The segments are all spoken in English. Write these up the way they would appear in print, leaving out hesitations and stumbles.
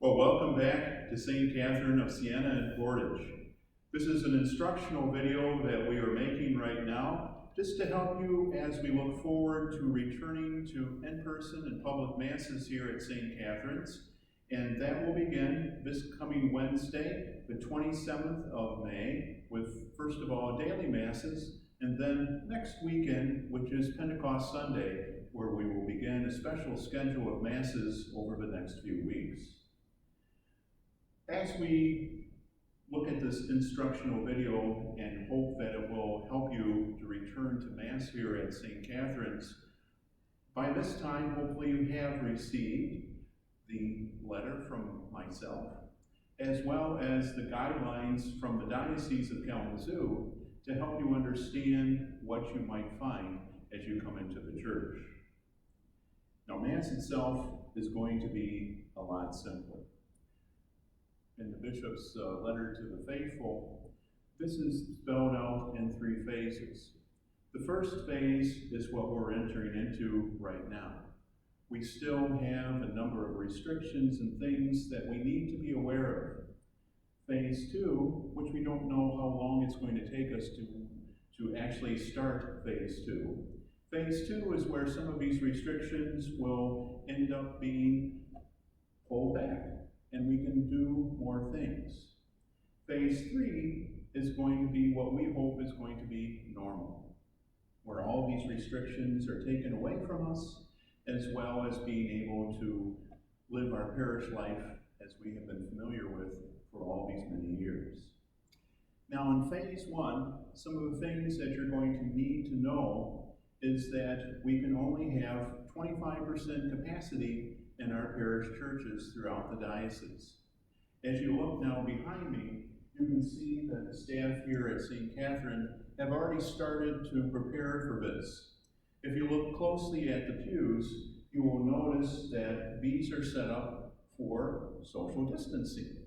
Well, welcome back to St. Catherine of Siena and Portage. This is an instructional video that we are making right now just to help you as we look forward to returning to in-person and public masses here at St. Catherine's. And that will begin this coming Wednesday, the 27th of May, with first of all daily masses, and then next weekend, which is Pentecost Sunday, where we will begin a special schedule of masses over the next few weeks. As we look at this instructional video and hope that it will help you to return to Mass here at St. Catherine's, by this time, hopefully you have received the letter from myself, as well as the guidelines from the Diocese of Kalamazoo to help you understand what you might find as you come into the church. Now, Mass itself is going to be a lot simpler. In the bishop's letter to the faithful, this is spelled out in three phases. The first phase is what we're entering into right now. We still have a number of restrictions and things that we need to be aware of. Phase two, which we don't know how long it's going to take us to actually start phase two. Phase two is where some of these restrictions will end up being pulled back, and we can do more things. Phase three is going to be what we hope is going to be normal, where all these restrictions are taken away from us, as well as being able to live our parish life as we have been familiar with for all these many years. Now in phase one, some of the things that you're going to need to know is that we can only have 25% capacity in our parish churches throughout the diocese. As you look now behind me, you can see that the staff here at St. Catherine have already started to prepare for this. If you look closely at the pews, you will notice that these are set up for social distancing.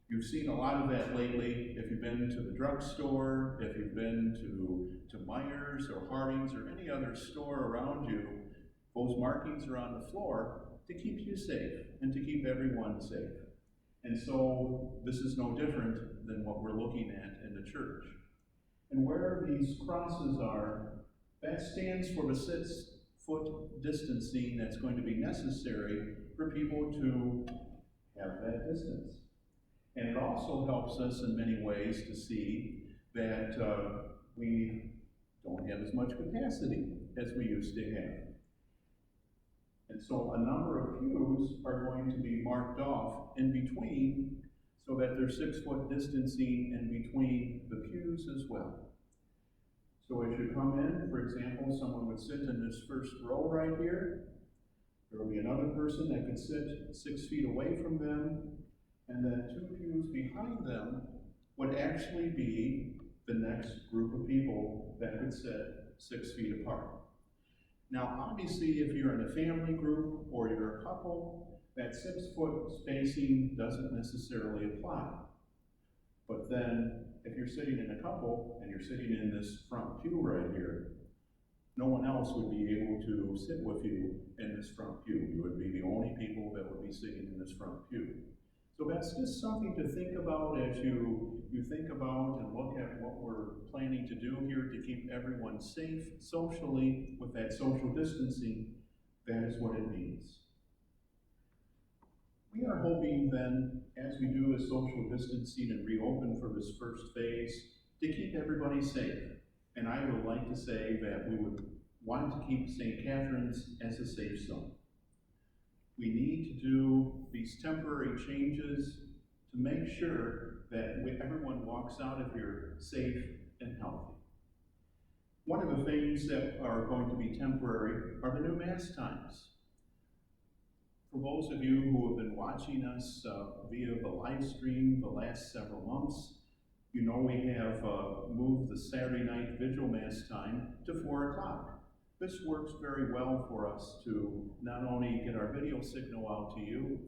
You've seen a lot of that lately if you've been to the drugstore, if you've been to Myers or Harding's or any other store around you. Those markings are on the floor to keep you safe and to keep everyone safe. And so this is no different than what we're looking at in the church. And where these crosses are, that stands for the 6-foot distancing that's going to be necessary for people to have that distance. And it also helps us in many ways to see that we don't have as much capacity as we used to have. And so a number of pews are going to be marked off in between so that there's 6-foot distancing in between the pews as well. So as you come in, for example, someone would sit in this first row right here. There will be another person that could sit 6 feet away from them, and then 2 pews behind them would actually be the next group of people that could sit 6 feet apart. Now, obviously, if you're in a family group or you're a couple, that 6-foot spacing doesn't necessarily apply. But then, if you're sitting in a couple and you're sitting in this front pew right here, no one else would be able to sit with you in this front pew. You would be the only people that would be sitting in this front pew. So that's just something to think about as you think about and look at what we're planning to do here to keep everyone safe socially with that social distancing. That is what it means. We are hoping then, as we do this social distancing and reopen for this first phase, to keep everybody safe. And I would like to say that we would want to keep St. Catherine's as a safe zone. We need to do these temporary changes to make sure that everyone walks out of here safe and healthy. One of the things that are going to be temporary are the new Mass times. For those of you who have been watching us via the live stream the last several months, you know we have moved the Saturday night Vigil Mass time to 4 o'clock. This works very well for us to not only get our video signal out to you,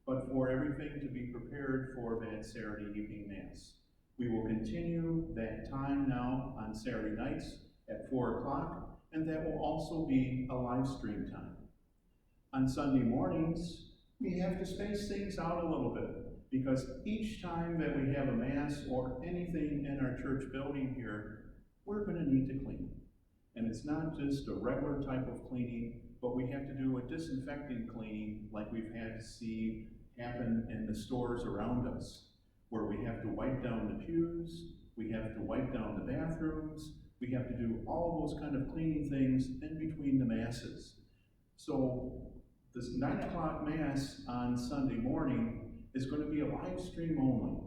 but for everything to be prepared for that Saturday evening Mass. We will continue that time now on Saturday nights at 4 o'clock, and that will also be a live stream time. On Sunday mornings, We have to space things out a little bit, because each time that we have a Mass or anything in our church building here, we're going to need to clean. And it's not just a regular type of cleaning, but we have to do a disinfecting cleaning like we've had to see happen in the stores around us, where we have to wipe down the pews, we have to wipe down the bathrooms, we have to do all those kind of cleaning things in between the Masses. So this 9 o'clock Mass on Sunday morning is going to be a live stream only.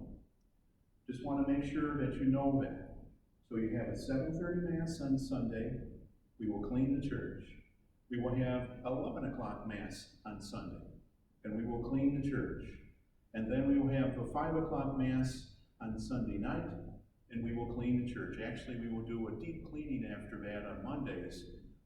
Just want to make sure that you know that. So you have a 7:30 Mass on Sunday. We will clean the church. We will have 11 o'clock Mass on Sunday, and we will clean the church. And then we will have the 5 o'clock Mass on Sunday night, and we will clean the church. Actually, we will do a deep cleaning after that on Mondays.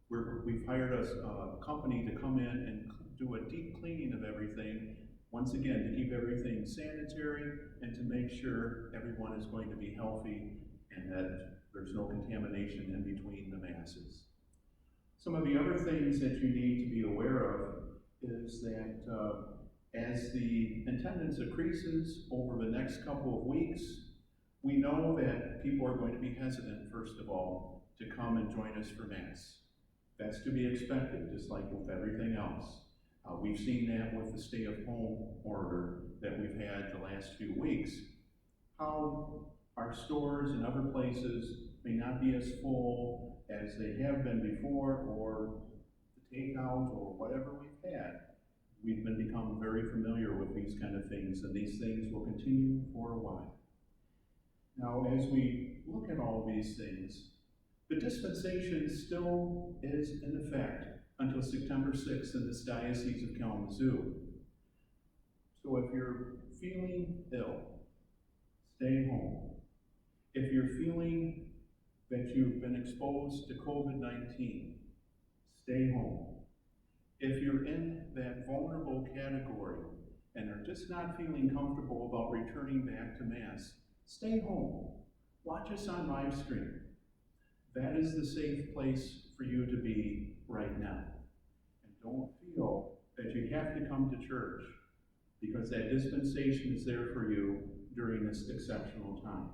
We've hired a company to come in and do a deep cleaning of everything, once again, to keep everything sanitary and to make sure everyone is going to be healthy and that there's no contamination in between the Masses. Some of the other things that you need to be aware of is that as the attendance increases over the next couple of weeks, we know that people are going to be hesitant, first of all, to come and join us for Mass. That's to be expected, just like with everything else. We've seen that with the stay-at-home order that we've had the last few weeks, how our stores and other places may not be as full as they have been before, or the takeout, or whatever we've had. We've become very familiar with these kind of things, and these things will continue for a while. Now, as we look at all these things, the dispensation still is in effect until September 6th in this Diocese of Kalamazoo. So if you're feeling ill, stay home. If you're feeling that you've been exposed to COVID-19, stay home. If you're in that vulnerable category and are just not feeling comfortable about returning back to Mass, stay home. Watch us on live stream. That is the safe place for you to be right now. And don't feel that you have to come to church, because that dispensation is there for you during this exceptional time.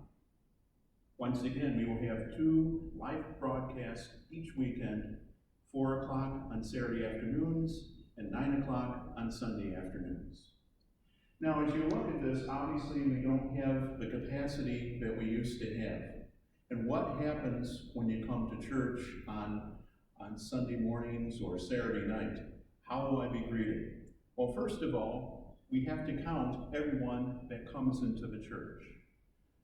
Once again, we will have 2 live broadcasts each weekend, 4 o'clock on Saturday afternoons and 9 o'clock on Sunday afternoons. Now, as you look at this, obviously we don't have the capacity that we used to have. And what happens when you come to church on Sunday mornings or Saturday night? How will I be greeted? Well, first of all, we have to count everyone that comes into the church.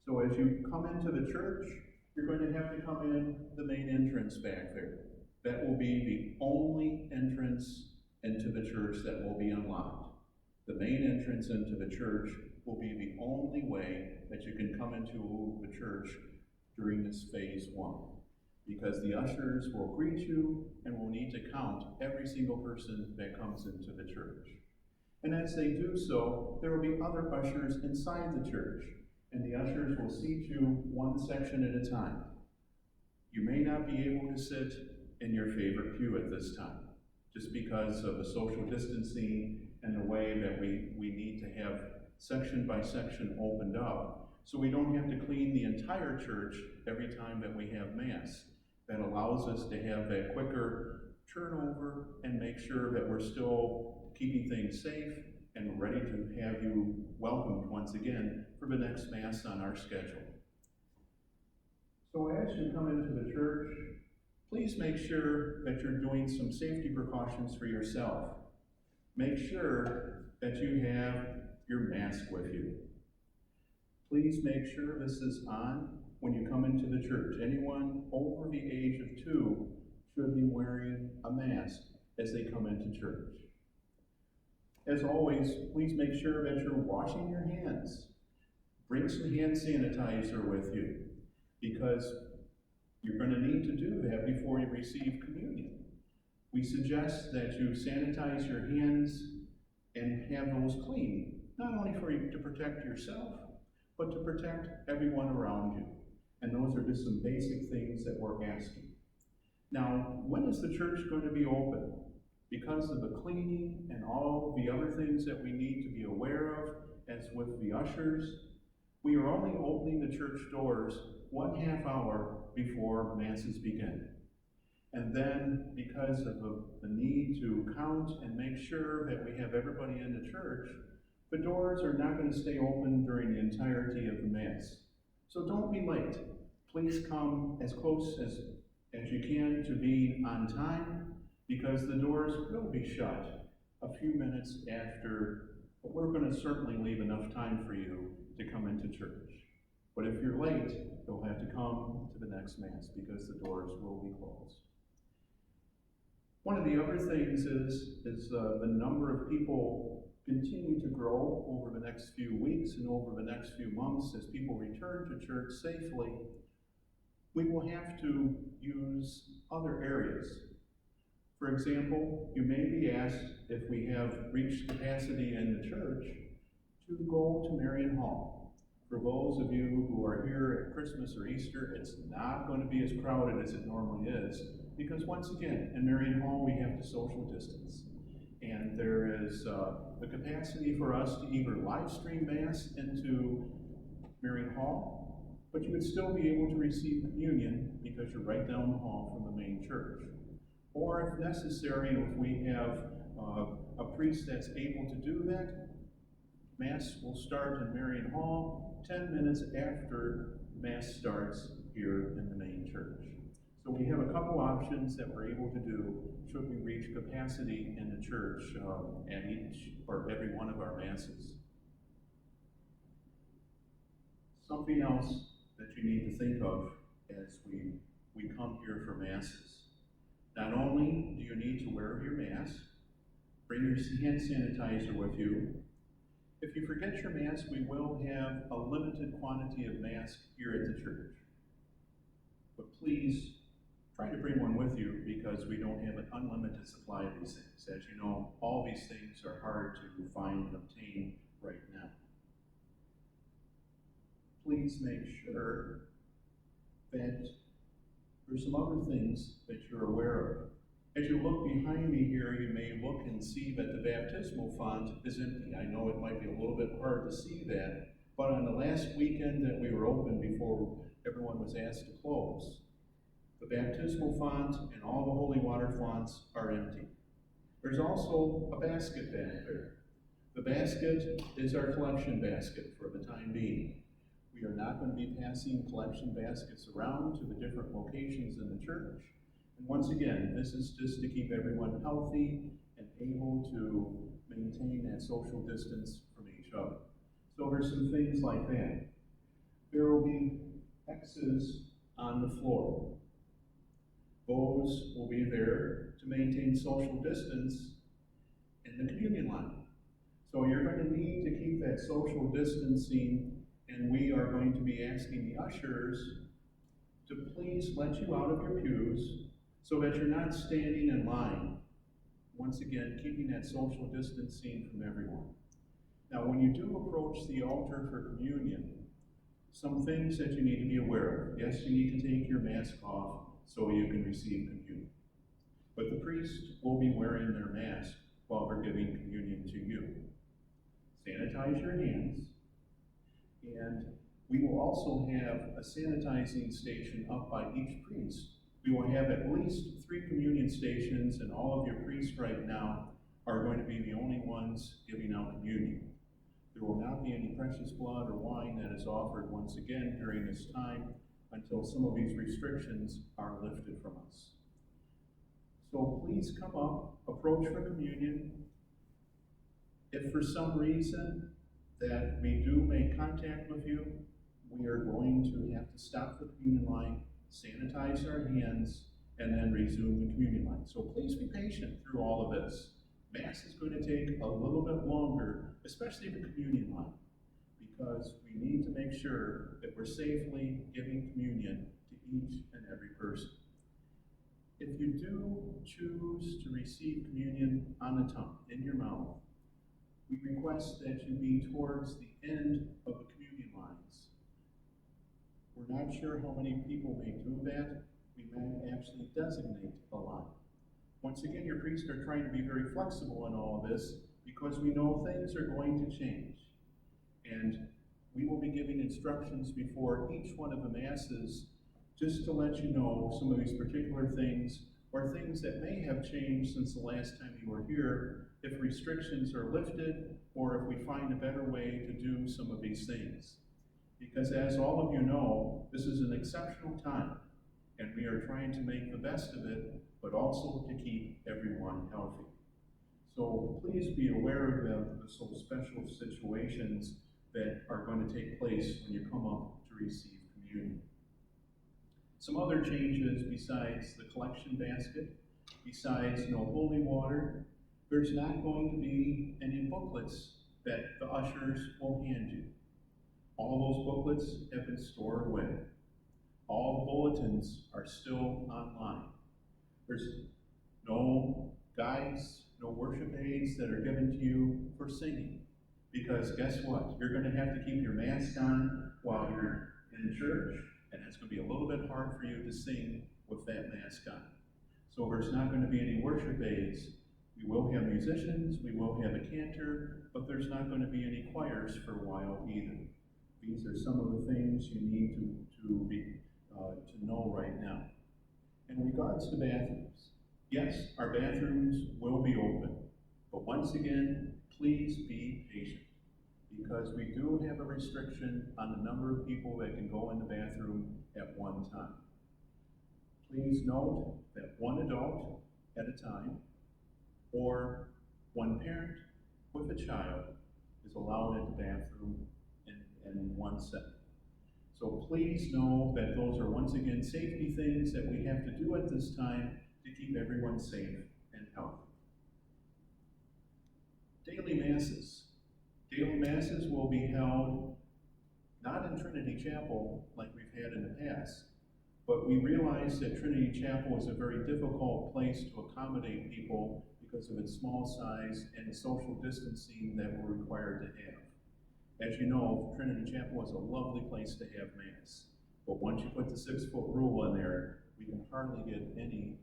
So as you come into the church, you're going to have to come in the main entrance back there. That will be the only entrance into the church that will be unlocked. The main entrance into the church will be the only way that you can come into the church during this phase 1, because the ushers will greet you and will need to count every single person that comes into the church. And as they do so, there will be other ushers inside the church, and the ushers will seat you one section at a time. You may not be able to sit in your favorite pew at this time, just because of the social distancing and the way that we need to have section by section opened up, so we don't have to clean the entire church every time that we have Mass. That allows us to have that quicker turnover and make sure that we're still keeping things safe and ready to have you welcomed once again for the next Mass on our schedule. So as you come into the church, please make sure that you're doing some safety precautions for yourself. Make sure that you have your mask with you. Please make sure this is on when you come into the church. Anyone over the age of 2 should be wearing a mask as they come into church. As always, please make sure that you're washing your hands. Bring some hand sanitizer with you, because you're going to need to do that before you receive communion. We suggest that you sanitize your hands and have those clean, not only for you to protect yourself, but to protect everyone around you. And those are just some basic things that we're asking. Now, when is the church going to be open? Because of the cleaning and all the other things that we need to be aware of, as with the ushers, we are only opening the church doors 1/2 hour before Masses begin. And then, because of the need to count and make sure that we have everybody in the church, the doors are not going to stay open during the entirety of the Mass. So don't be late. Please come as close as you can to being on time, because the doors will be shut a few minutes after, but we're going to certainly leave enough time for you to come into church. But if you're late, you'll have to come to the next Mass because the doors will be closed. One of the other things is the number of people continue to grow over the next few weeks and over the next few months as people return to church safely. We will have to use other areas. For example, you may be asked, if we have reached capacity in the church, to go to Marian Hall. For those of you who are here at Christmas or Easter, it's not going to be as crowded as it normally is, because once again, in Marian Hall we have to social distance. And there is the capacity for us to either live stream Mass into Marian Hall, but you would still be able to receive communion because you're right down the hall from the main church. Or if necessary, if we have a priest that's able to do that, Mass will start in Marian Hall 10 minutes after Mass starts here in the main church. So we have a couple options that we're able to do should we reach capacity in the church at each or every one of our Masses. Something else that you need to think of as we come here for Masses. Not only do you need to wear your mask, bring your hand sanitizer with you. If you forget your mask, we will have a limited quantity of masks here at the church. But please try to bring one with you because we don't have an unlimited supply of these things. As you know, all these things are hard to find and obtain right now. Please make sure that there's some other things that you're aware of. As you look behind me here, you may look and see that the baptismal font is empty. I know it might be a little bit hard to see that, but on the last weekend that we were open before everyone was asked to close, the baptismal font and all the holy water fonts are empty. There's also a basket back there. The basket is our collection basket for the time being. We are not going to be passing collection baskets around to the different locations in the church. And once again, this is just to keep everyone healthy and able to maintain that social distance from each other. So there's some things like that. There will be X's on the floor. Those will be there to maintain social distance in the communion line. So you're going to need to keep that social distancing, and we are going to be asking the ushers to please let you out of your pews so that you're not standing in line. Once again, keeping that social distancing from everyone. Now, when you do approach the altar for communion, some things that you need to be aware of. Yes, you need to take your mask off so you can receive communion. But the priest will be wearing their mask while we're giving communion to you. Sanitize your hands. And we will also have a sanitizing station up by each priest. We will have at least 3 communion stations, and all of your priests right now are going to be the only ones giving out communion. There will not be any precious blood or wine that is offered once again during this time until some of these restrictions are lifted from us. So please come up, approach for communion. If for some reason that we do make contact with you, we are going to have to stop the communion line, sanitize our hands, and then resume the communion line. So please be patient through all of this. Mass is going to take a little bit longer, especially the communion line, because we need to make sure that we're safely giving communion to each and every person. If you do choose to receive communion on the tongue, in your mouth, we request that you be towards the end of the communion lines. We're not sure how many people may do that. We may actually designate a line. Once again, your priests are trying to be very flexible in all of this because we know things are going to change. And we will be giving instructions before each one of the Masses just to let you know some of these particular things or things that may have changed since the last time you were here, if restrictions are lifted or if we find a better way to do some of these things. Because as all of you know, this is an exceptional time and we are trying to make the best of it, but also to keep everyone healthy. So please be aware of the so special situations that are going to take place when you come up to receive communion. Some other changes besides the collection basket, besides no holy water, there's not going to be any booklets that the ushers will hand you. All those booklets have been stored away. All bulletins are still online. There's no guides, no worship aids that are given to you for singing. Because guess what? You're going to have to keep your mask on while you're in church, and it's going to be a little bit hard for you to sing with that mask on. So there's not going to be any worship aids. We will have musicians, we will have a cantor, but there's not going to be any choirs for a while either. These are some of the things you need to know right now. In regards to bathrooms, yes, our bathrooms will be open, but once again, please be patient, because we do have a restriction on the number of people that can go in the bathroom at one time. Please note that one adult at a time, or one parent with a child, is allowed at the bathroom in one setting. So please know that those are once again safety things that we have to do at this time to keep everyone safe and healthy. Daily Masses. Daily Masses will be held not in Trinity Chapel like we've had in the past, but we realize that Trinity Chapel is a very difficult place to accommodate people because of its small size and the social distancing that we're required to have. As you know, Trinity Chapel is a lovely place to have Mass, but once you put the 6-foot rule in there, we can hardly get any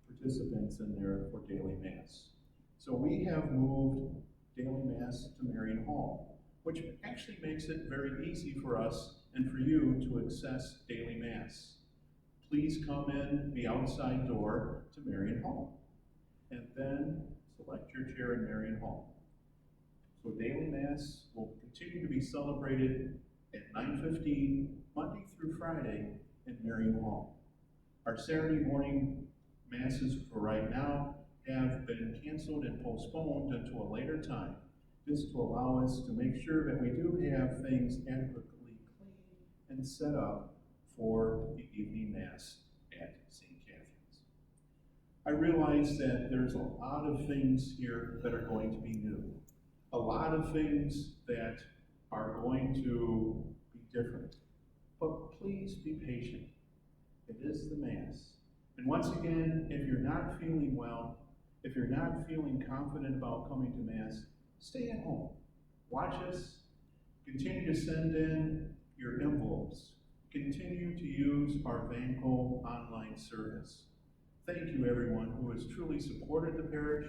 participants in there for daily Mass. So we have moved daily Mass to Marian Hall, which actually makes it very easy for us and for you to access daily Mass. Please come in the outside door to Marian Hall, and then select your chair in Marian Hall. So daily Mass will continue to be celebrated at 9:15 Monday through Friday in Marian Hall. Our Saturday morning Masses for right now have been canceled and postponed until a later time, just to allow us to make sure that we do have things adequately cleaned and set up for the evening Mass at St. Catherine's. I realize that there's a lot of things here that are going to be new. A lot of things that are going to be different. But please be patient. It is the Mass. And once again, if you're not feeling well, if you're not feeling confident about coming to Mass, stay at home. Watch us. Continue to send in your envelopes. Continue to use our Vanco online service. Thank you, everyone who has truly supported the parish.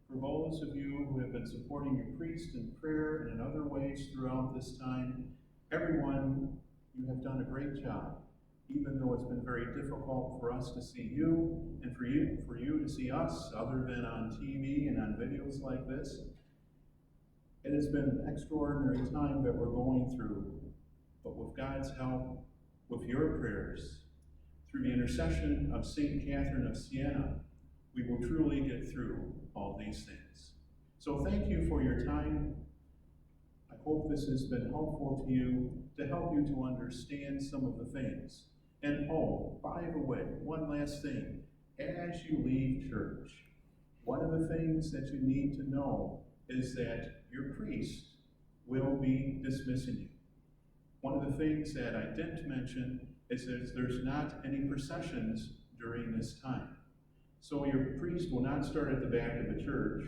For those of you who have been supporting your priest in prayer and in other ways throughout this time, everyone, you have done a great job. Even though it's been very difficult for us to see you and for you to see us, other than on TV and on videos like this, it has been an extraordinary time that we're going through. But with God's help, with your prayers, through the intercession of St. Catherine of Siena, we will truly get through all these things. So thank you for your time. I hope this has been helpful to you, to help you to understand some of the things. And oh, by the way, one last thing. As you leave church, one of the things that you need to know is that your priest will be dismissing you. One of the things that I didn't mention is that there's not any processions during this time. So your priest will not start at the back of the church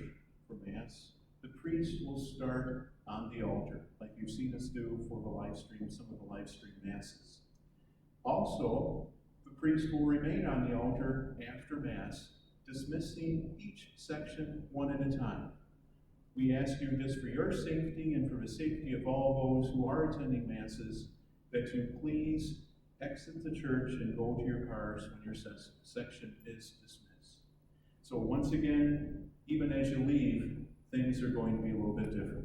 for Mass. The priest will start on the altar, like you've seen us do for the live stream, some of the live stream Masses. Also, the priest will remain on the altar after Mass dismissing each section one at a time. We ask you, just for your safety and for the safety of all those who are attending Masses, that you please exit the church and go to your cars when your section is dismissed. So once again, even as you leave, things are going to be a little bit different.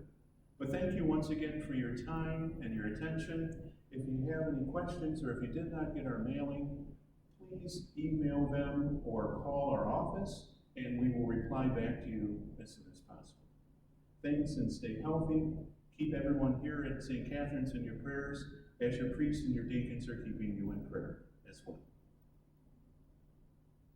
But thank you once again for your time and your attention. If you have any questions or if you did not get our mailing, please email them or call our office and we will reply back to you as soon as possible. Thanks and stay healthy. Keep everyone here at St. Catherine's in your prayers as your priests and your deacons are keeping you in prayer as well.